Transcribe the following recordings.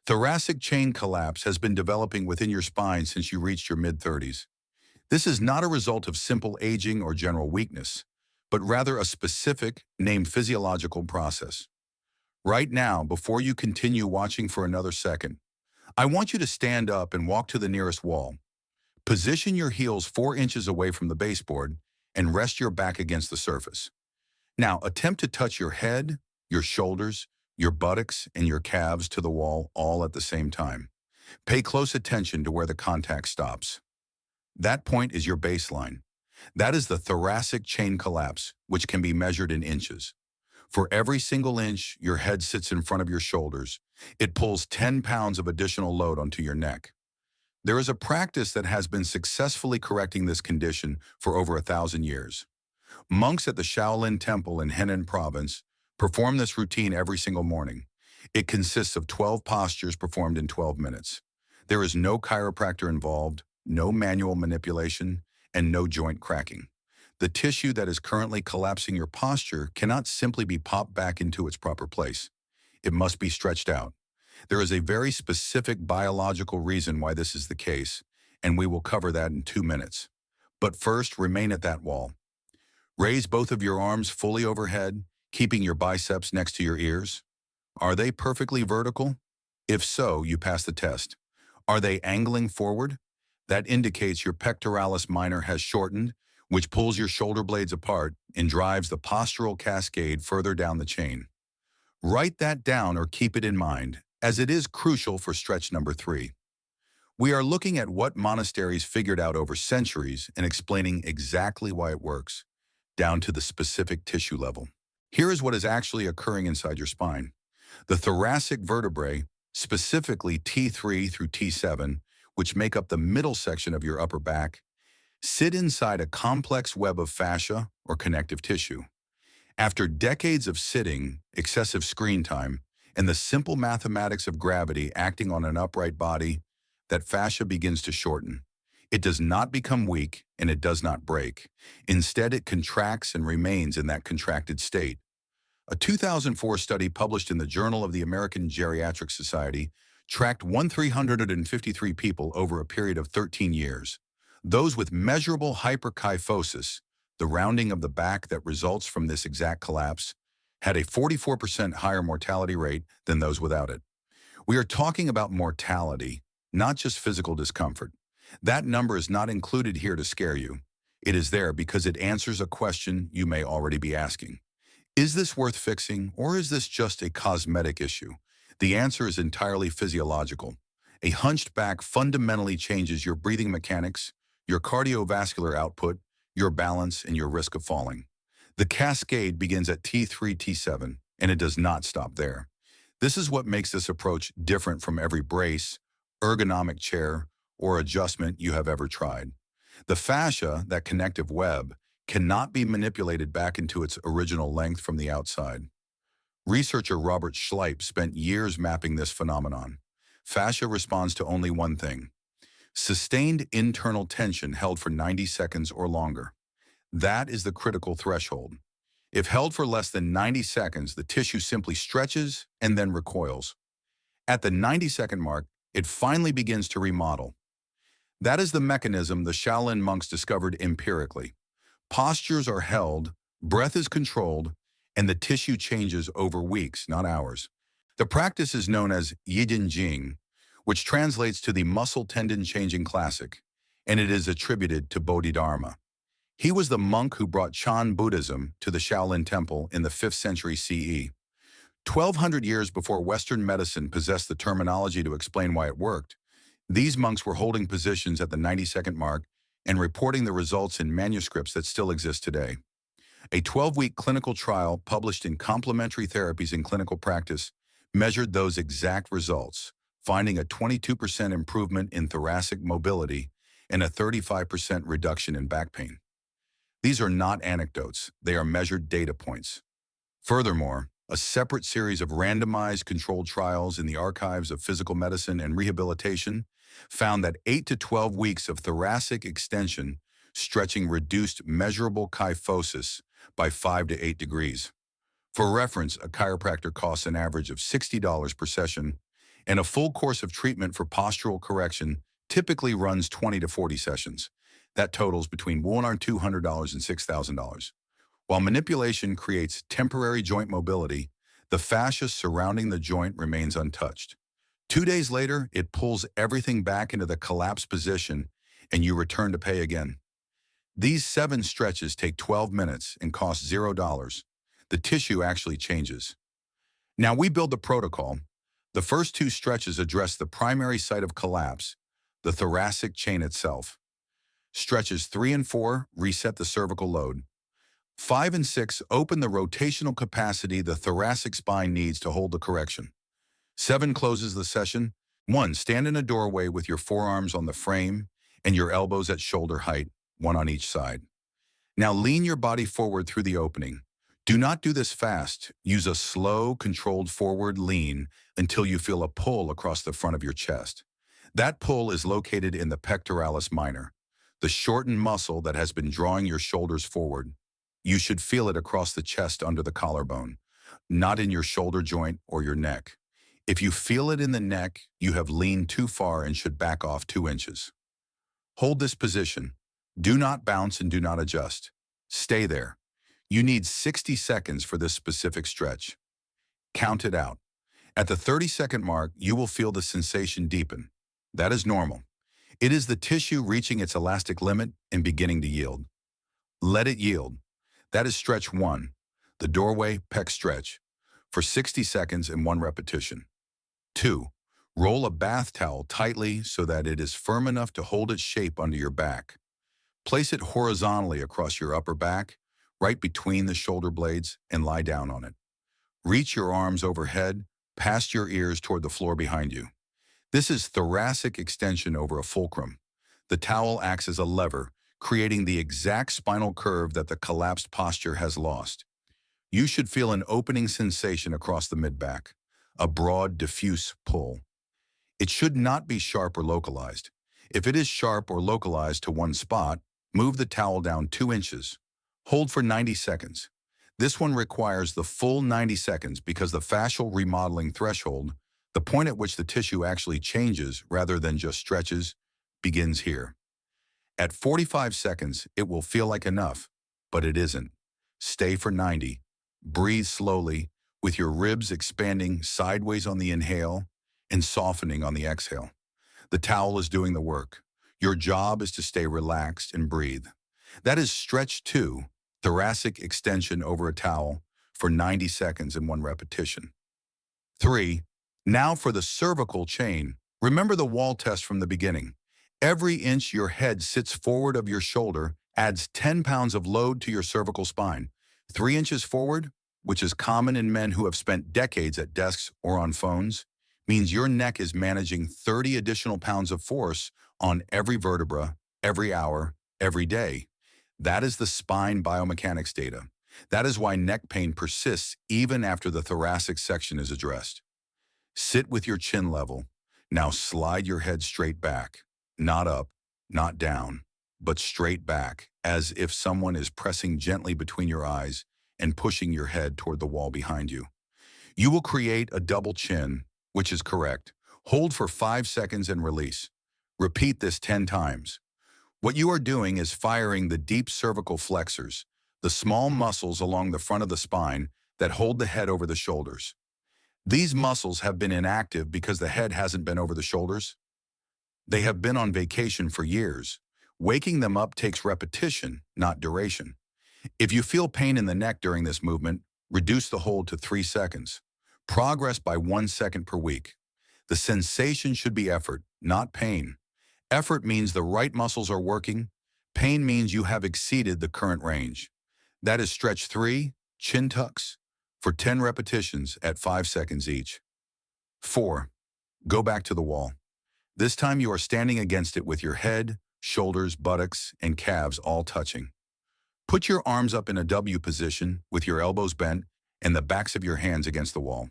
Thoracic chain collapse has been developing within your spine since you reached your mid-30s. This is not a result of simple aging or general weakness, but rather a specific, named physiological process. Right now, before you continue watching for another second, I want you to stand up and walk to the nearest wall. Position your heels 4 inches away from the baseboard and rest your back against the surface. Now, attempt to touch your head, your shoulders, your buttocks, and your calves to the wall all at the same time. Pay close attention to where the contact stops. That point is your baseline. That is the thoracic chain collapse, which can be measured in inches. For every single inch your head sits in front of your shoulders, it pulls 10 pounds of additional load onto your neck. There is a practice that has been successfully correcting this condition for over 1,000 years. Monks at the Shaolin Temple in Henan Province perform this routine every single morning. It consists of 12 postures performed in 12 minutes. There is no chiropractor involved, no manual manipulation, and no joint cracking. The tissue that is currently collapsing your posture cannot simply be popped back into its proper place. It must be stretched out. There is a very specific biological reason why this is the case, and we will cover that in 2 minutes. But first, remain at that wall. Raise both of your arms fully overhead, keeping your biceps next to your ears. Are they perfectly vertical? If so, you pass the test. Are they angling forward? That indicates your pectoralis minor has shortened, which pulls your shoulder blades apart and drives the postural cascade further down the chain. Write that down or keep it in mind, as it is crucial for stretch number 3. We are looking at what monasteries figured out over centuries and explaining exactly why it works, down to the specific tissue level. Here is what is actually occurring inside your spine. The thoracic vertebrae, specifically T3 through T7, which make up the middle section of your upper back, sit inside a complex web of fascia or connective tissue. After decades of sitting, excessive screen time, and the simple mathematics of gravity acting on an upright body, that fascia begins to shorten. It does not become weak and it does not break. Instead, it contracts and remains in that contracted state. A 2004 study published in the Journal of the American Geriatric Society tracked 1,353 people over a period of 13 years. Those with measurable hyperkyphosis, the rounding of the back that results from this exact collapse, had a 44% higher mortality rate than those without it. We are talking about mortality, not just physical discomfort. That number is not included here to scare you. It is there because it answers a question you may already be asking. Is this worth fixing, or is this just a cosmetic issue? The answer is entirely physiological. A hunched back fundamentally changes your breathing mechanics, your cardiovascular output, your balance, and your risk of falling. The cascade begins at T3, T7, and it does not stop there. This is what makes this approach different from every brace, ergonomic chair, or adjustment you have ever tried. The fascia, that connective web, cannot be manipulated back into its original length from the outside. Researcher Robert Schleip spent years mapping this phenomenon. Fascia responds to only one thing: sustained internal tension held for 90 seconds or longer. That is the critical threshold. If held for less than 90 seconds, the tissue simply stretches and then recoils. At the 90-second mark, it finally begins to remodel. That is the mechanism the Shaolin monks discovered empirically. Postures are held, breath is controlled, and the tissue changes over weeks, not hours. The practice is known as Yijin Jing, which translates to the muscle tendon changing classic, and it is attributed to Bodhidharma. He was the monk who brought Chan Buddhism to the Shaolin Temple in the 5th century CE. 1,200 years before Western medicine possessed the terminology to explain why it worked, these monks were holding positions at the 90-second mark and reporting the results in manuscripts that still exist today. A 12-week clinical trial published in Complementary Therapies in Clinical Practice measured those exact results, finding a 22% improvement in thoracic mobility and a 35% reduction in back pain. These are not anecdotes, they are measured data points. Furthermore, a separate series of randomized controlled trials in the archives of physical medicine and rehabilitation found that 8 to 12 weeks of thoracic extension stretching reduced measurable kyphosis by 5 to 8 degrees. For reference, a chiropractor costs an average of $60 per session, and a full course of treatment for postural correction typically runs 20 to 40 sessions. That totals between $1,200 and $6,000. While manipulation creates temporary joint mobility, the fascia surrounding the joint remains untouched. 2 days later, it pulls everything back into the collapsed position and you return to pay again. These 7 stretches take 12 minutes and cost $0. The tissue actually changes. Now we build the protocol. The first 2 stretches address the primary site of collapse, the thoracic chain itself. Stretches 3 and 4 reset the cervical load. 5 and 6 open the rotational capacity the thoracic spine needs to hold the correction. 7 closes the session. 1. Stand in a doorway with your forearms on the frame and your elbows at shoulder height, one on each side. Now lean your body forward through the opening. Do not do this fast. Use a slow, controlled forward lean until you feel a pull across the front of your chest. That pull is located in the pectoralis minor, the shortened muscle that has been drawing your shoulders forward. You should feel it across the chest under the collarbone, not in your shoulder joint or your neck. If you feel it in the neck, you have leaned too far and should back off 2 inches. Hold this position. Do not bounce and do not adjust. Stay there. You need 60 seconds for this specific stretch. Count it out. At the 30-second mark, you will feel the sensation deepen. That is normal. It is the tissue reaching its elastic limit and beginning to yield. Let it yield. That is stretch 1, the doorway pec stretch, for 60 seconds in 1 repetition. 2. Roll a bath towel tightly so that it is firm enough to hold its shape under your back. Place it horizontally across your upper back, right between the shoulder blades, and lie down on it. Reach your arms overhead, past your ears toward the floor behind you. This is thoracic extension over a fulcrum. The towel acts as a lever, creating the exact spinal curve that the collapsed posture has lost. You should feel an opening sensation across the mid-back, a broad, diffuse pull. It should not be sharp or localized. If it is sharp or localized to one spot, move the towel down 2 inches. Hold for 90 seconds. This one requires the full 90 seconds because the fascial remodeling threshold, the point at which the tissue actually changes rather than just stretches, begins here. At 45 seconds, it will feel like enough, but it isn't. Stay for 90. Breathe slowly, with your ribs expanding sideways on the inhale and softening on the exhale. The towel is doing the work. Your job is to stay relaxed and breathe. That is stretch 2, thoracic extension over a towel for 90 seconds in 1 repetition. 3. Now for the cervical chain. Remember the wall test from the beginning. Every inch your head sits forward of your shoulder adds 10 pounds of load to your cervical spine. 3 inches forward, which is common in men who have spent decades at desks or on phones, means your neck is managing 30 additional pounds of force on every vertebra, every hour, every day. That is the spine biomechanics data. That is why neck pain persists even after the thoracic section is addressed. Sit with your chin level. Now slide your head straight back, not up, not down, but straight back, as if someone is pressing gently between your eyes and pushing your head toward the wall behind you. You will create a double chin, which is correct. Hold for 5 seconds and release. Repeat this 10 times. What you are doing is firing the deep cervical flexors, the small muscles along the front of the spine that hold the head over the shoulders. These muscles have been inactive because the head hasn't been over the shoulders. They have been on vacation for years. Waking them up takes repetition, not duration. If you feel pain in the neck during this movement, reduce the hold to 3 seconds. Progress by 1 second per week. The sensation should be effort, not pain. Effort means the right muscles are working. Pain means you have exceeded the current range. That is stretch 3, chin tucks, for 10 repetitions at 5 seconds each. 4. Go back to the wall. This time you are standing against it with your head, shoulders, buttocks, and calves all touching. Put your arms up in a W position with your elbows bent and the backs of your hands against the wall.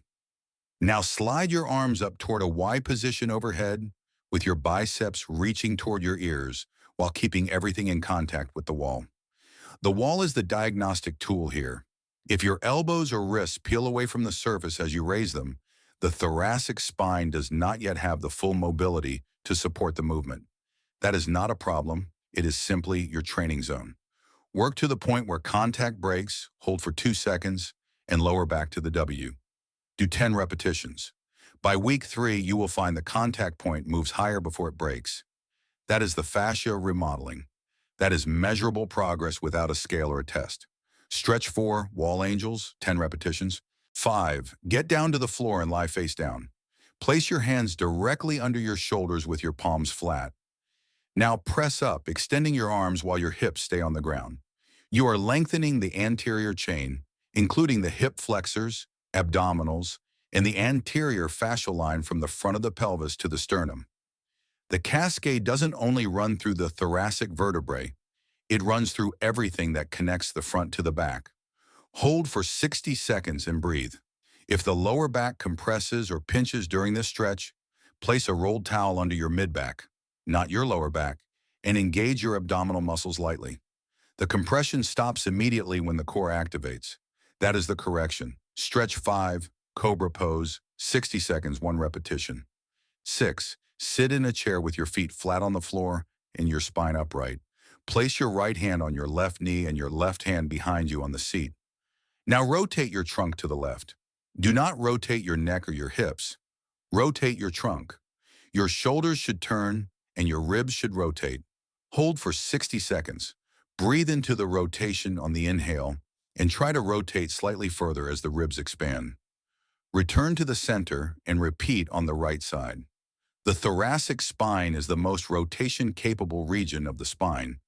Now slide your arms up toward a Y position overhead with your biceps reaching toward your ears while keeping everything in contact with the wall. The wall is the diagnostic tool here. If your elbows or wrists peel away from the surface as you raise them, The thoracic spine does not yet have the full mobility to support the movement. That is not a problem. It is simply your training zone. Work to the point where contact breaks, hold for 2 seconds, and lower back to the W. Do 10 repetitions. By week 3, you will find the contact point moves higher before it breaks. That is the fascia remodeling. That is measurable progress without a scale or a test. Stretch 4, wall angels, 10 repetitions. 5, get down to the floor and lie face down. Place your hands directly under your shoulders with your palms flat. Now press up, extending your arms while your hips stay on the ground. You are lengthening the anterior chain, including the hip flexors, abdominals, and the anterior fascial line from the front of the pelvis to the sternum. The cascade doesn't only run through the thoracic vertebrae, it runs through everything that connects the front to the back. Hold for 60 seconds and breathe. If the lower back compresses or pinches during this stretch, place a rolled towel under your mid-back, not your lower back, and engage your abdominal muscles lightly. The compression stops immediately when the core activates. That is the correction. Stretch 5, cobra pose, 60 seconds, 1 repetition. 6, sit in a chair with your feet flat on the floor and your spine upright. Place your right hand on your left knee and your left hand behind you on the seat. Now rotate your trunk to the left. Do not rotate your neck or your hips. Rotate your trunk. Your shoulders should turn and your ribs should rotate. Hold for 60 seconds. Breathe into the rotation on the inhale and try to rotate slightly further as the ribs expand. Return to the center and repeat on the right side. The thoracic spine is the most rotation-capable region of the spine,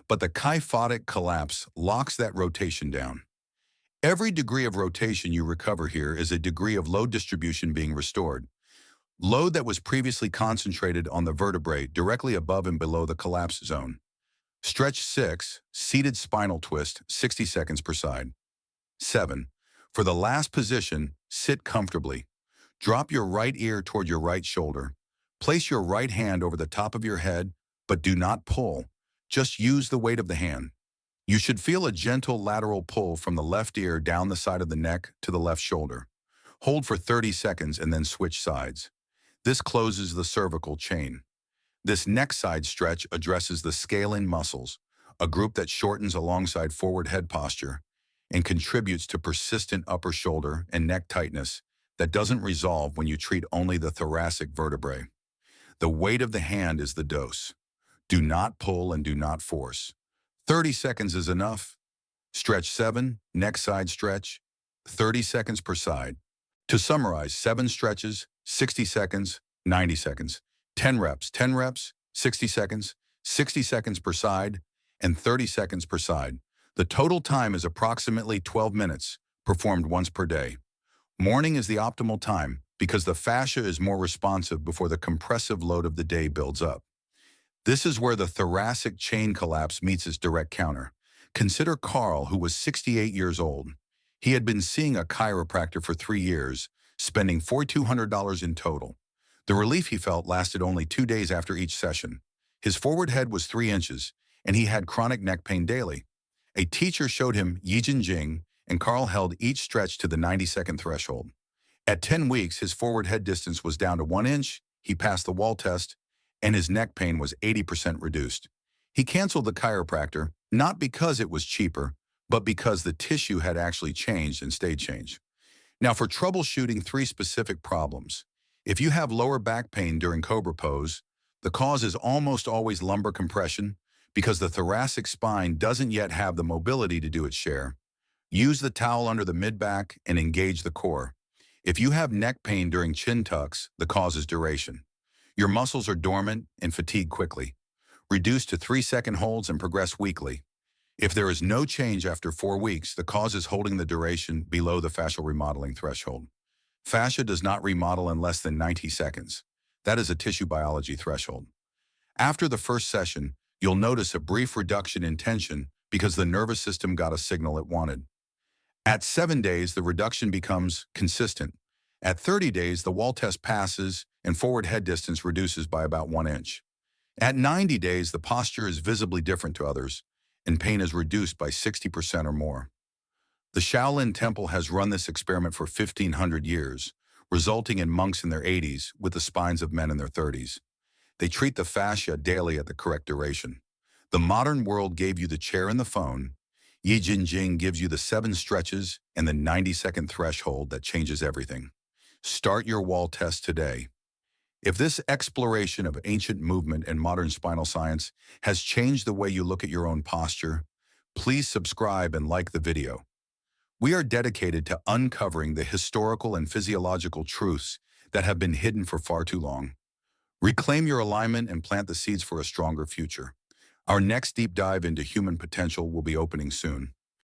but the kyphotic collapse locks that rotation down. Every degree of rotation you recover here is a degree of load distribution being restored. Load that was previously concentrated on the vertebrae directly above and below the collapse zone. Stretch 6, seated spinal twist, 60 seconds per side. 7. For the last position, sit comfortably. Drop your right ear toward your right shoulder. Place your right hand over the top of your head, but do not pull. Just use the weight of the hand. You should feel a gentle lateral pull from the left ear down the side of the neck to the left shoulder. Hold for 30 seconds and then switch sides. This closes the cervical chain. This neck side stretch addresses the scalene muscles, a group that shortens alongside forward head posture and contributes to persistent upper shoulder and neck tightness that doesn't resolve when you treat only the thoracic vertebrae. The weight of the hand is the dose. Do not pull and do not force. 30 seconds is enough. Stretch 7, neck side stretch, 30 seconds per side. To summarize, 7 stretches, 60 seconds, 90 seconds. 10 reps, 60 seconds, 60 seconds per side, and 30 seconds per side. The total time is approximately 12 minutes, performed once per day. Morning is the optimal time because the fascia is more responsive before the compressive load of the day builds up. This is where the thoracic chain collapse meets its direct counter. Consider Carl, who was 68 years old. He had been seeing a chiropractor for 3 years, spending $4,200 in total. The relief he felt lasted only 2 days after each session. His forward head was 3 inches, and he had chronic neck pain daily. A teacher showed him Yijin Jing, and Carl held each stretch to the 90-second threshold. At 10 weeks, his forward head distance was down to 1 inch, he passed the wall test, and his neck pain was 80% reduced. He canceled the chiropractor, not because it was cheaper, but because the tissue had actually changed and stayed changed. Now for troubleshooting 3 specific problems. If you have lower back pain during cobra pose, the cause is almost always lumbar compression because the thoracic spine doesn't yet have the mobility to do its share. Use the towel under the mid-back and engage the core. If you have neck pain during chin tucks, the cause is duration. Your muscles are dormant and fatigue quickly. Reduce to 3-second holds and progress weekly. If there is no change after 4 weeks, the cause is holding the duration below the fascial remodeling threshold. Fascia does not remodel in less than 90 seconds. That is a tissue biology threshold. After the first session, you'll notice a brief reduction in tension because the nervous system got a signal it wanted. At 7 days, the reduction becomes consistent. At 30 days, the wall test passes and forward head distance reduces by about 1 inch. At 90 days, the posture is visibly different to others, and pain is reduced by 60% or more. The Shaolin Temple has run this experiment for 1,500 years, resulting in monks in their 80s with the spines of men in their 30s. They treat the fascia daily at the correct duration. The modern world gave you the chair and the phone. Yi Jinjing gives you the 7 stretches and the 90-second threshold that changes everything. Start your wall test today. If this exploration of ancient movement and modern spinal science has changed the way you look at your own posture, please subscribe and like the video. We are dedicated to uncovering the historical and physiological truths that have been hidden for far too long. Reclaim your alignment and plant the seeds for a stronger future. Our next deep dive into human potential will be opening soon.